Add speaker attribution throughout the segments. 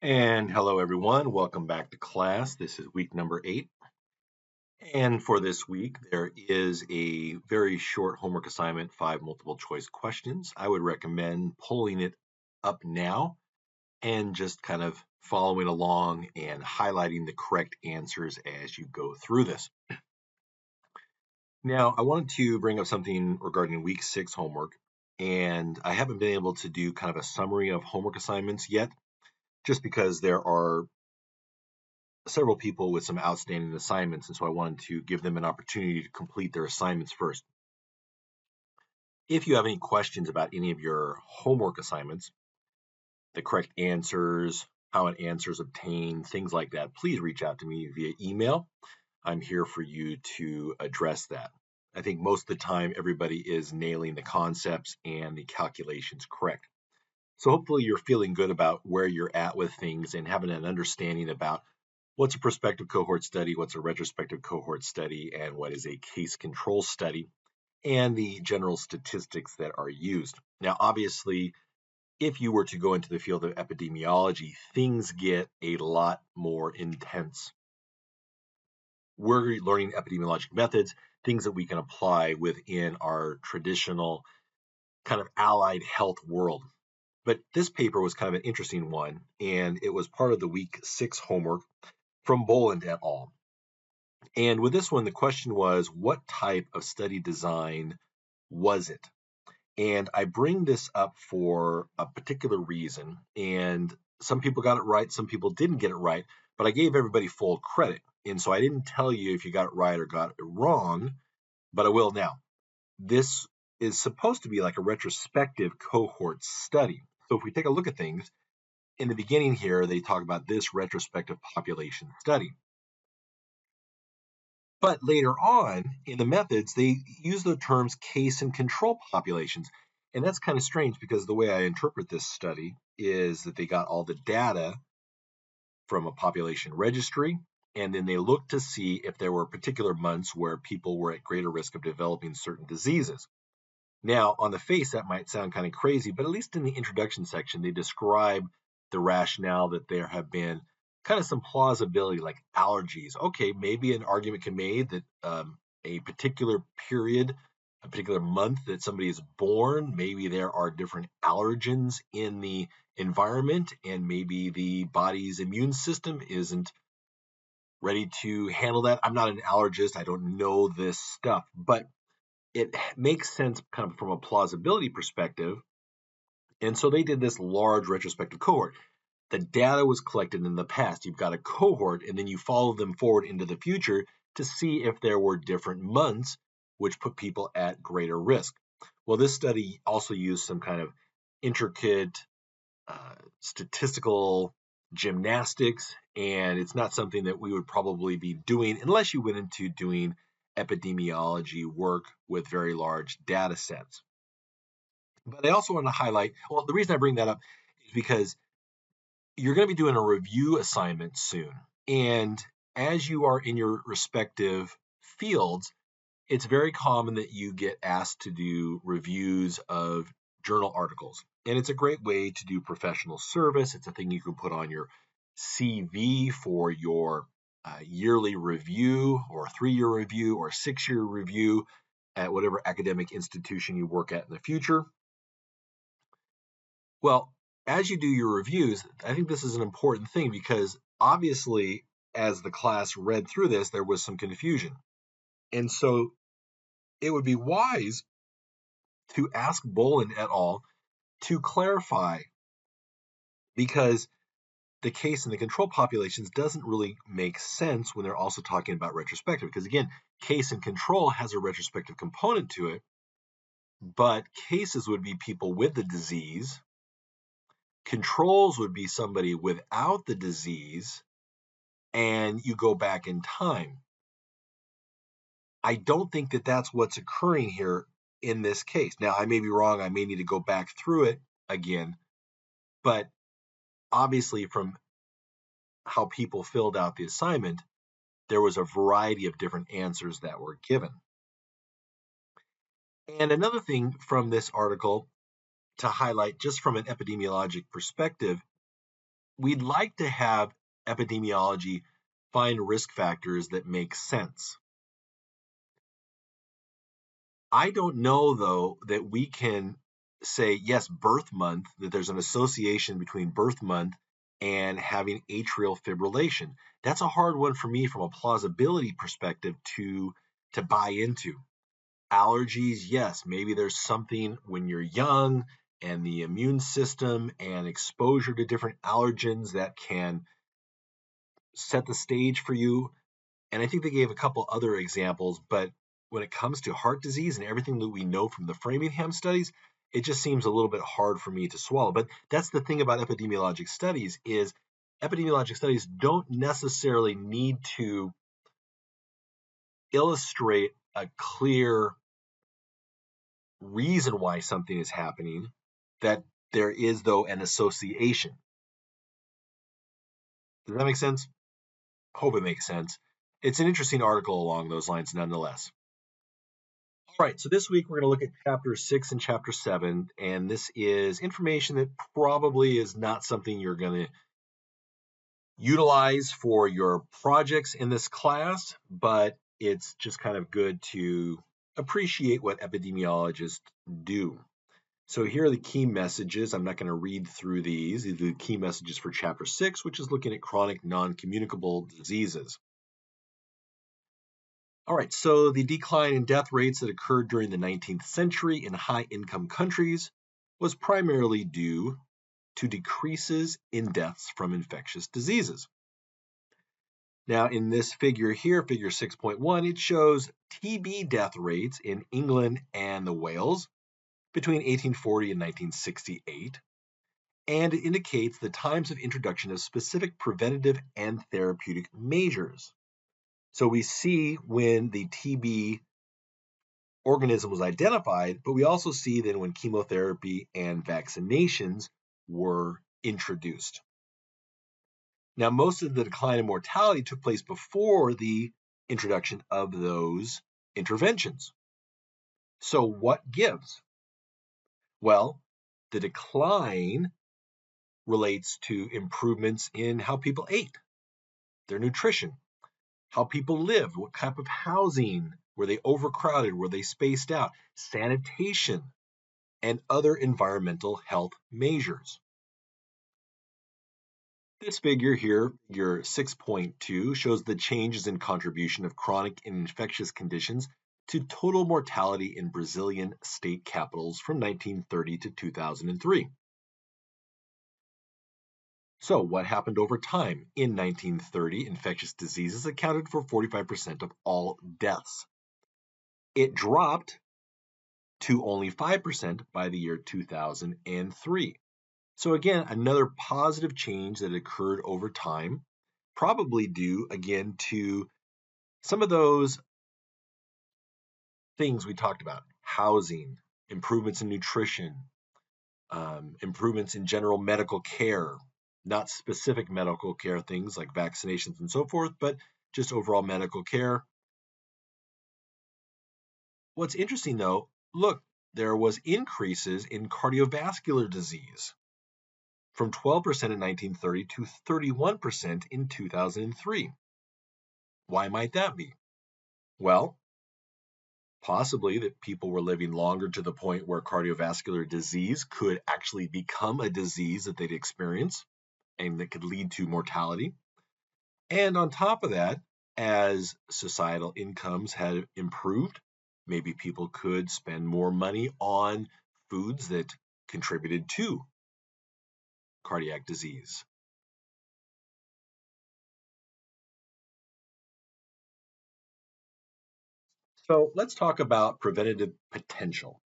Speaker 1: And hello, everyone. Welcome back to class. This is week number 8. And for this week, there is a very short homework assignment, 5 multiple choice questions. I would recommend pulling it up now and just kind of following along and highlighting the correct answers as you go through this. Now, I wanted to bring up something regarding week 6 homework, and I haven't been able to do kind of a summary of homework assignments yet, just because there are several people with some outstanding assignments, and so I wanted to give them an opportunity to complete their assignments first. If you have any questions about any of your homework assignments, the correct answers, how an answer is obtained, things like that, please reach out to me via email. I'm here for you to address that. I think most of the time everybody is nailing the concepts and the calculations correct. So hopefully you're feeling good about where you're at with things and having an understanding about what's a prospective cohort study, what's a retrospective cohort study, and what is a case control study, and the general statistics that are used. Now, obviously, if you were to go into the field of epidemiology, things get a lot more intense. We're learning epidemiologic methods, things that we can apply within our traditional kind of allied health world. But this paper was kind of an interesting one, and it was part of the week 6 homework from Boland et al. And with this one, the question was, what type of study design was it? And I bring this up for a particular reason. And some people got it right, some people didn't get it right, but I gave everybody full credit. And so I didn't tell you if you got it right or got it wrong, but I will now. This is supposed to be like a retrospective cohort study. So if we take a look at things, in the beginning here, they talk about this retrospective population study. But later on in the methods, they use the terms case and control populations. And that's kind of strange because the way I interpret this study is that they got all the data from a population registry, and then they looked to see if there were particular months where people were at greater risk of developing certain diseases. Now, on the face, that might sound kind of crazy, but at least in the introduction section, they describe the rationale that there have been kind of some plausibility, like allergies. Okay, maybe an argument can be made that a particular period, a particular month that somebody is born, maybe there are different allergens in the environment, and maybe the body's immune system isn't ready to handle that. I'm not an allergist, I don't know this stuff, but it makes sense kind of from a plausibility perspective. And so they did this large retrospective cohort. The data was collected in the past. You've got a cohort, and then you follow them forward into the future to see if there were different months which put people at greater risk. Well, this study also used some kind of intricate statistical gymnastics, and it's not something that we would probably be doing unless you went into doing epidemiology work with very large data sets. But I also want to highlight, well, the reason I bring that up is because you're going to be doing a review assignment soon. And as you are in your respective fields, it's very common that you get asked to do reviews of journal articles. And it's a great way to do professional service. It's a thing you can put on your CV for your yearly review or 3-year review or 6-year review at whatever academic institution you work at in the future. Well, as you do your reviews, I think this is an important thing because obviously, as the class read through this, there was some confusion. And so it would be wise to ask Boland et al. To clarify, because the case and the control populations doesn't really make sense when they're also talking about retrospective. Because again, case and control has a retrospective component to it, but cases would be people with the disease. Controls would be somebody without the disease, and you go back in time. I don't think that that's what's occurring here in this case. Now, I may be wrong. I may need to go back through it again. But obviously, from how people filled out the assignment, there was a variety of different answers that were given. And another thing from this article to highlight, just from an epidemiologic perspective, we'd like to have epidemiology find risk factors that make sense. I don't know, though, that we can say, yes, birth month, that there's an association between birth month and having atrial fibrillation. That's a hard one for me from a plausibility perspective to buy into. Allergies, yes, maybe there's something when you're young and the immune system and exposure to different allergens that can set the stage for you. And I think they gave a couple other examples, but when it comes to heart disease and everything that we know from the Framingham studies, it just seems a little bit hard for me to swallow. But that's the thing about epidemiologic studies don't necessarily need to illustrate a clear reason why something is happening, that there is, though, an association. Does that make sense? Hope it makes sense. It's an interesting article along those lines, nonetheless. All right, so this week we're going to look at chapter 6 and chapter 7, and this is information that probably is not something you're going to utilize for your projects in this class, but it's just kind of good to appreciate what epidemiologists do. So here are the key messages. I'm not going to read through these. These are the key messages for chapter 6, which is looking at chronic non-communicable diseases. All right, so the decline in death rates that occurred during the 19th century in high-income countries was primarily due to decreases in deaths from infectious diseases. Now, in this figure here, figure 6.1, it shows TB death rates in England and the Wales between 1840 and 1968, and it indicates the times of introduction of specific preventative and therapeutic measures. So we see when the TB organism was identified, but we also see then when chemotherapy and vaccinations were introduced. Now, most of the decline in mortality took place before the introduction of those interventions. So, what gives? Well, the decline relates to improvements in how people ate, their nutrition, how people lived, what type of housing, were they overcrowded, were they spaced out, sanitation, and other environmental health measures. This figure here, figure 6.2, shows the changes in contribution of chronic and infectious conditions to total mortality in Brazilian state capitals from 1930 to 2003. So, what happened over time? In 1930, infectious diseases accounted for 45% of all deaths. It dropped to only 5% by the year 2003. So again, another positive change that occurred over time, probably due again to some of those things we talked about: housing, improvements in nutrition, improvements in general medical care, not specific medical care things like vaccinations and so forth, but just overall medical care. What's interesting though, look, there was increases in cardiovascular disease from 12% in 1930 to 31% in 2003. Why might that be? Well, possibly that people were living longer to the point where cardiovascular disease could actually become a disease that they'd experience and that could lead to mortality. And on top of that, as societal incomes had improved, maybe people could spend more money on foods that contributed to cardiac disease. So let's talk about preventative potential.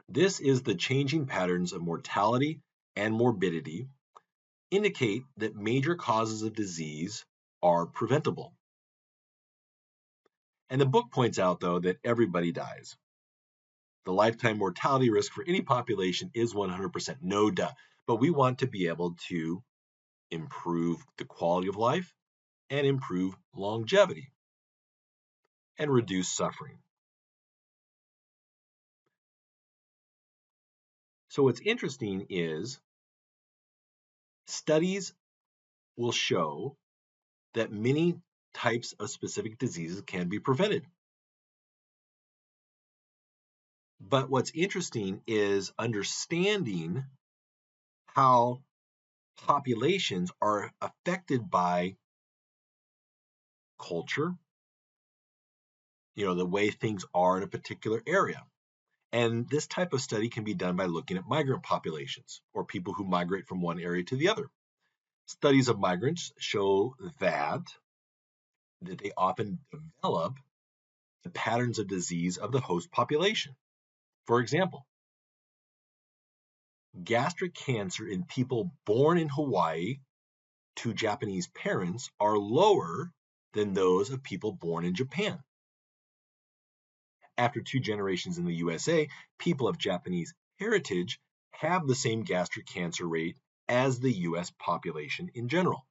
Speaker 1: This is the changing patterns of mortality and morbidity indicate that major causes of disease are preventable. And the book points out, though, that everybody dies. The lifetime mortality risk for any population is 100%, no duh. But we want to be able to improve the quality of life and improve longevity and reduce suffering. So what's interesting is Studies will show that many types of specific diseases can be prevented. But what's interesting is understanding how populations are affected by culture, the way things are in a particular area. And this type of study can be done by looking at migrant populations or people who migrate from one area to the other. Studies of migrants show that they often develop the patterns of disease of the host population. For example, gastric cancer in people born in Hawaii to Japanese parents are lower than those of people born in Japan. After 2 generations in the USA, people of Japanese heritage have the same gastric cancer rate as the US population in general.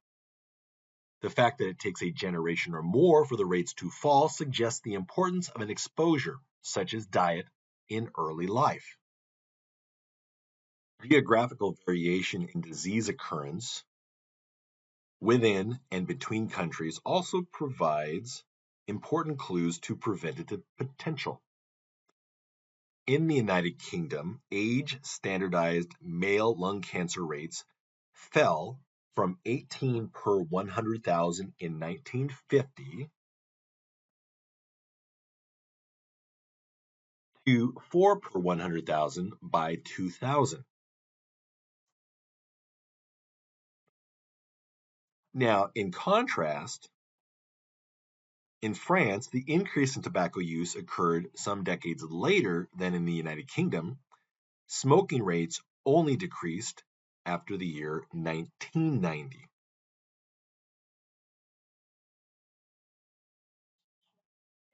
Speaker 1: The fact that it takes a generation or more for the rates to fall suggests the importance of an exposure, such as diet, in early life. Geographical variation in disease occurrence within and between countries also provides important clues to preventative potential. In the United Kingdom, age-standardized male lung cancer rates fell from 18 per 100,000 in 1950 to 4 per 100,000 by 2000. Now, in contrast, in France, the increase in tobacco use occurred some decades later than in the United Kingdom. Smoking rates only decreased after the year 1990.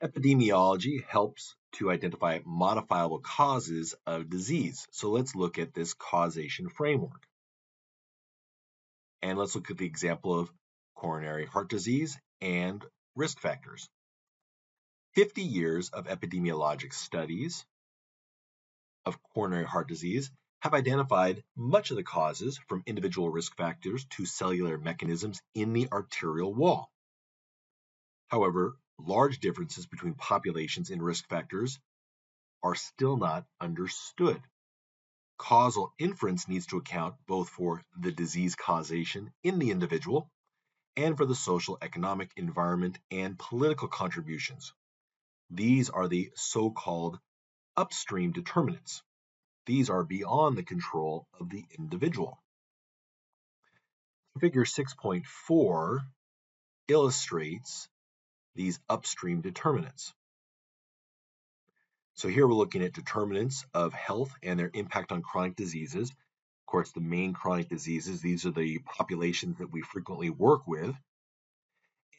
Speaker 1: Epidemiology helps to identify modifiable causes of disease. So let's look at this causation framework. And let's look at the example of coronary heart disease and risk factors. 50 years of epidemiologic studies of coronary heart disease have identified much of the causes, from individual risk factors to cellular mechanisms in the arterial wall. However, large differences between populations in risk factors are still not understood. Causal inference needs to account both for the disease causation in the individual and for the social, economic, environment, and political contributions. These are the so-called upstream determinants. These are beyond the control of the individual. Figure 6.4 illustrates these upstream determinants. So here we're looking at determinants of health and their impact on chronic diseases. Of course, the main chronic diseases, these are the populations that we frequently work with.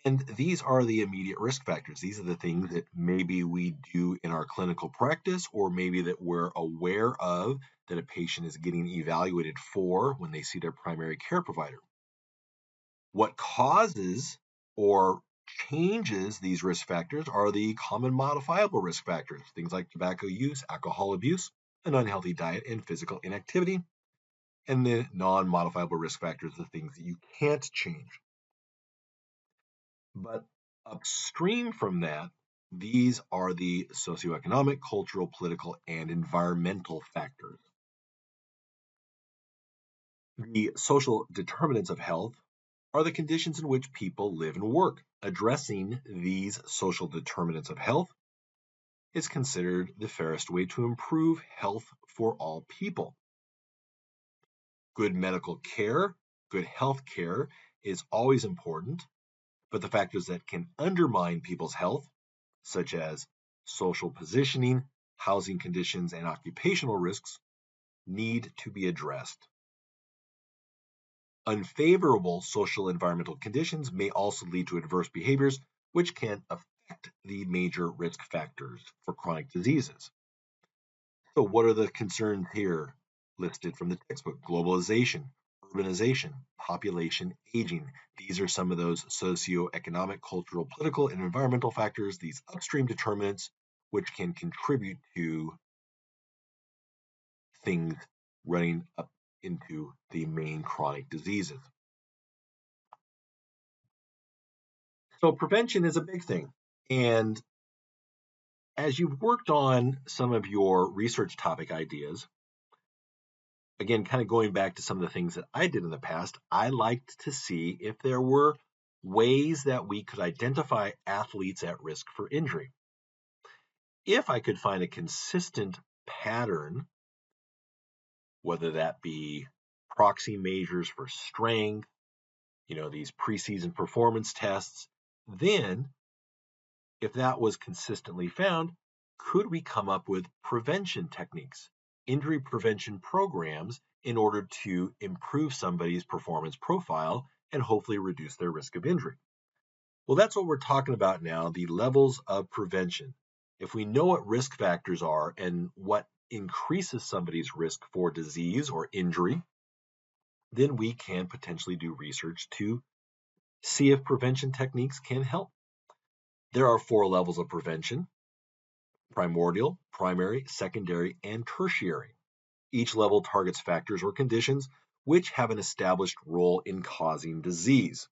Speaker 1: And these are the immediate risk factors. These are the things that maybe we do in our clinical practice, or maybe that we're aware of that a patient is getting evaluated for when they see their primary care provider. What causes or changes these risk factors are the common modifiable risk factors, things like tobacco use, alcohol abuse, an unhealthy diet, and physical inactivity. And the non-modifiable risk factors, the things that you can't change. But upstream from that, these are the socioeconomic, cultural, political, and environmental factors. The social determinants of health are the conditions in which people live and work. Addressing these social determinants of health is considered the fairest way to improve health for all people. Good medical care, good health care is always important, but the factors that can undermine people's health, such as social positioning, housing conditions, and occupational risks, need to be addressed. Unfavorable social environmental conditions may also lead to adverse behaviors, which can affect the major risk factors for chronic diseases. So, what are the concerns here listed from the textbook? Globalization, urbanization, population aging. These are some of those socioeconomic, cultural, political, and environmental factors, these upstream determinants, which can contribute to things running up into the main chronic diseases. So prevention is a big thing. And as you've worked on some of your research topic ideas, again, kind of going back to some of the things that I did in the past, I liked to see if there were ways that we could identify athletes at risk for injury. If I could find a consistent pattern, whether that be proxy measures for strength, these preseason performance tests, then if that was consistently found, could we come up with prevention techniques, injury prevention programs in order to improve somebody's performance profile and hopefully reduce their risk of injury? Well, that's what we're talking about now, the levels of prevention. If we know what risk factors are and what increases somebody's risk for disease or injury, then we can potentially do research to see if prevention techniques can help. There are 4 levels of prevention: primordial, primary, secondary, and tertiary. Each level targets factors or conditions which have an established role in causing disease.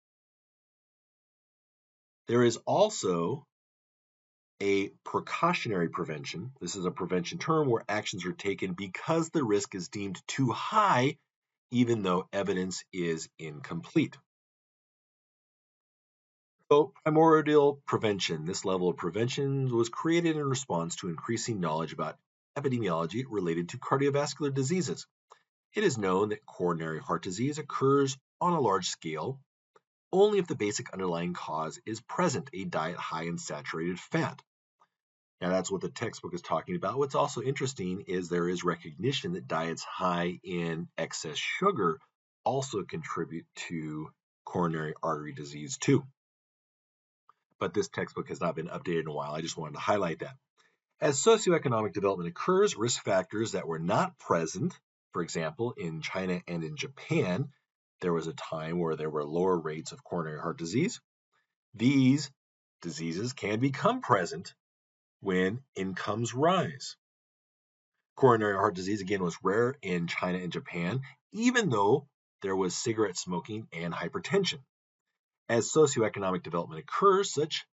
Speaker 1: There is also a precautionary prevention. This is a prevention term where actions are taken because the risk is deemed too high, even though evidence is incomplete. So, primordial prevention. This level of prevention was created in response to increasing knowledge about epidemiology related to cardiovascular diseases. It is known that coronary heart disease occurs on a large scale only if the basic underlying cause is present, a diet high in saturated fat. Now, that's what the textbook is talking about. What's also interesting is there is recognition that diets high in excess sugar also contribute to coronary artery disease too. But this textbook has not been updated in a while. I just wanted to highlight that. As socioeconomic development occurs, risk factors that were not present, for example, in China and in Japan, there was a time where there were lower rates of coronary heart disease. These diseases can become present when incomes rise. Coronary heart disease, again, was rare in China and Japan, even though there was cigarette smoking and hypertension. As socioeconomic development occurs, such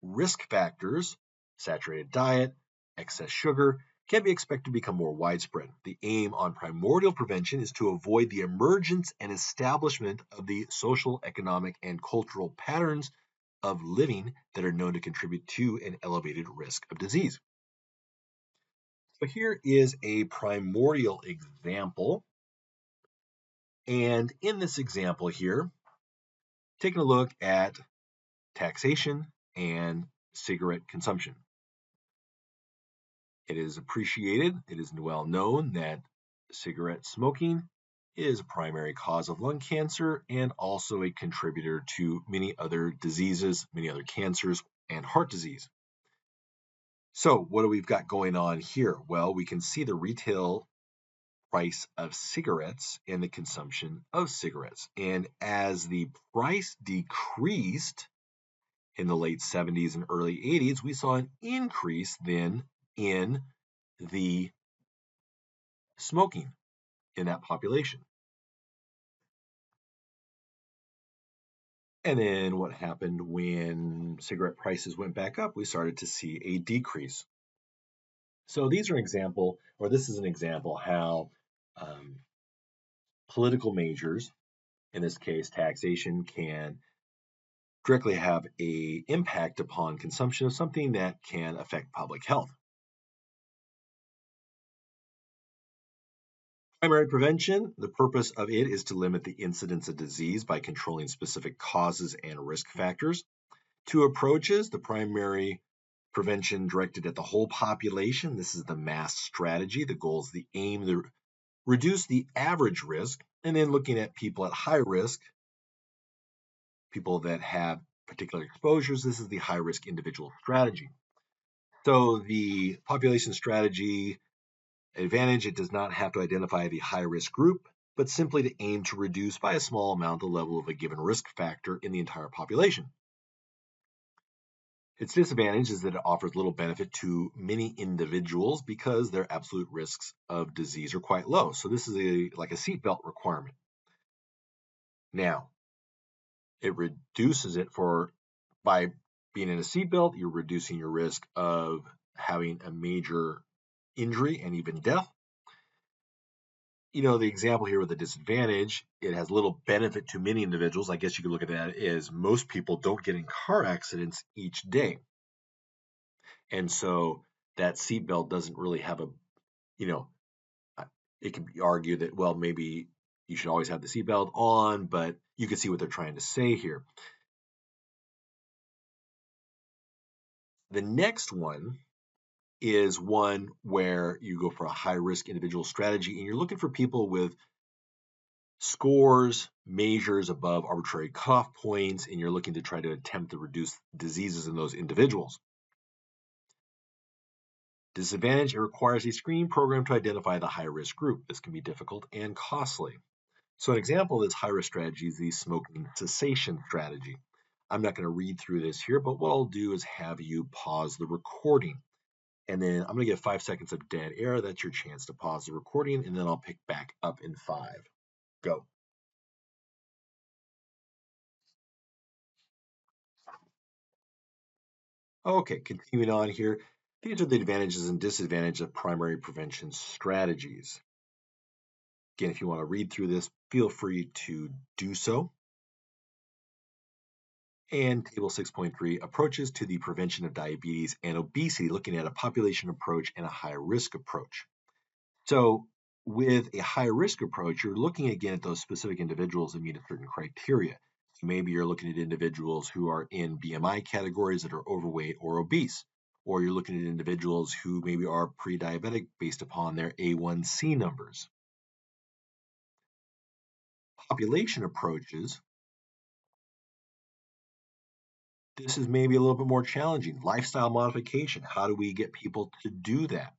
Speaker 1: risk factors, saturated diet, excess sugar, can be expected to become more widespread. The aim on primordial prevention is to avoid the emergence and establishment of the social, economic, and cultural patterns of living that are known to contribute to an elevated risk of disease. So here is a primordial example. And in this example here, taking a look at taxation and cigarette consumption. It is appreciated, it is well known that cigarette smoking is a primary cause of lung cancer and also a contributor to many other diseases, many other cancers, and heart disease. So what do we've got going on here? Well, we can see the retail price of cigarettes and the consumption of cigarettes. And as the price decreased in the late 70s and early 80s, we saw an increase then in the smoking in that population. And then what happened when cigarette prices went back up? We started to see a decrease. So these are an example, or this is an example how political measures, in this case taxation, can directly have an impact upon consumption of something that can affect public health. Primary prevention, the purpose of it is to limit the incidence of disease by controlling specific causes and risk factors. 2 approaches: the primary prevention directed at the whole population. This is the mass strategy. The goal is the aim to reduce the average risk, and then looking at people at high risk, people that have particular exposures. This is the high risk individual strategy. So the population strategy advantage, it does not have to identify the high risk group, but simply to aim to reduce by a small amount the level of a given risk factor in the entire population. Its disadvantage is that it offers little benefit to many individuals because their absolute risks of disease are quite low. So this is like a seatbelt requirement. Now, it reduces it by being in a seatbelt, you're reducing your risk of having a major injury and even death. The example here with the disadvantage, it has little benefit to many individuals. I guess you could look at that as most people don't get in car accidents each day. And so that seatbelt doesn't really have you know, it can be argued that, well, maybe you should always have the seatbelt on, but you can see what they're trying to say here. The next one is one where you go for a high risk individual strategy and you're looking for people with scores, measures above arbitrary cutoff points, and you're looking to try to attempt to reduce diseases in those individuals. Disadvantage, it requires a screening program to identify the high risk group. This can be difficult and costly. So an example of this high risk strategy is the smoking cessation strategy. I'm not going to read through this here, but what I'll do is have you pause the recording. And then I'm going to give 5 seconds of dead air. That's your chance to pause the recording, and then I'll pick back up in 5. Go. Okay, continuing on here. These are the advantages and disadvantages of primary prevention strategies. Again, if you want to read through this, feel free to do so. And table 6.3, approaches to the prevention of diabetes and obesity, looking at a population approach and a high risk approach. So with a high risk approach, you're looking again at those specific individuals that meet a certain criteria. So maybe you're looking at individuals who are in BMI categories that are overweight or obese, or you're looking at individuals who maybe are pre-diabetic based upon their A1C numbers. Population approaches, this is maybe a little bit more challenging. Lifestyle modification, how do we get people to do that?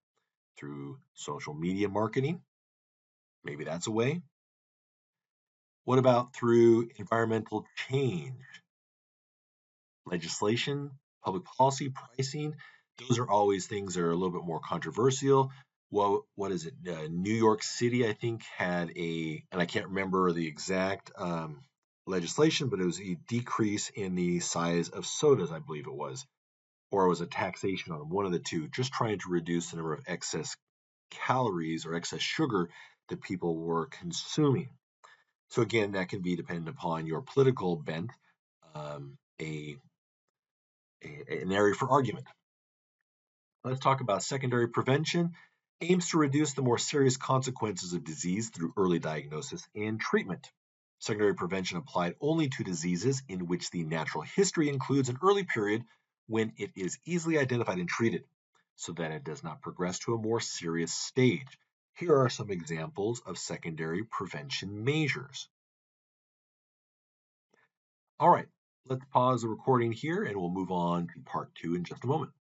Speaker 1: Through social media marketing? Maybe that's a way. What about through environmental change? Legislation, public policy, pricing? Those are always things that are a little bit more controversial. Well, what is it? New York City, I think, had and I can't remember the exact legislation, but it was a decrease in the size of sodas, I believe it was, or it was a taxation on one of the two, just trying to reduce the number of excess calories or excess sugar that people were consuming. So again, that can be dependent upon your political bent, um, a, an area for argument. Let's talk about secondary prevention. Aims to reduce the more serious consequences of disease through early diagnosis and treatment. Secondary prevention applied only to diseases in which the natural history includes an early period when it is easily identified and treated, so that it does not progress to a more serious stage. Here are some examples of secondary prevention measures. All right, let's pause the recording here and we'll move on to part 2 in just a moment.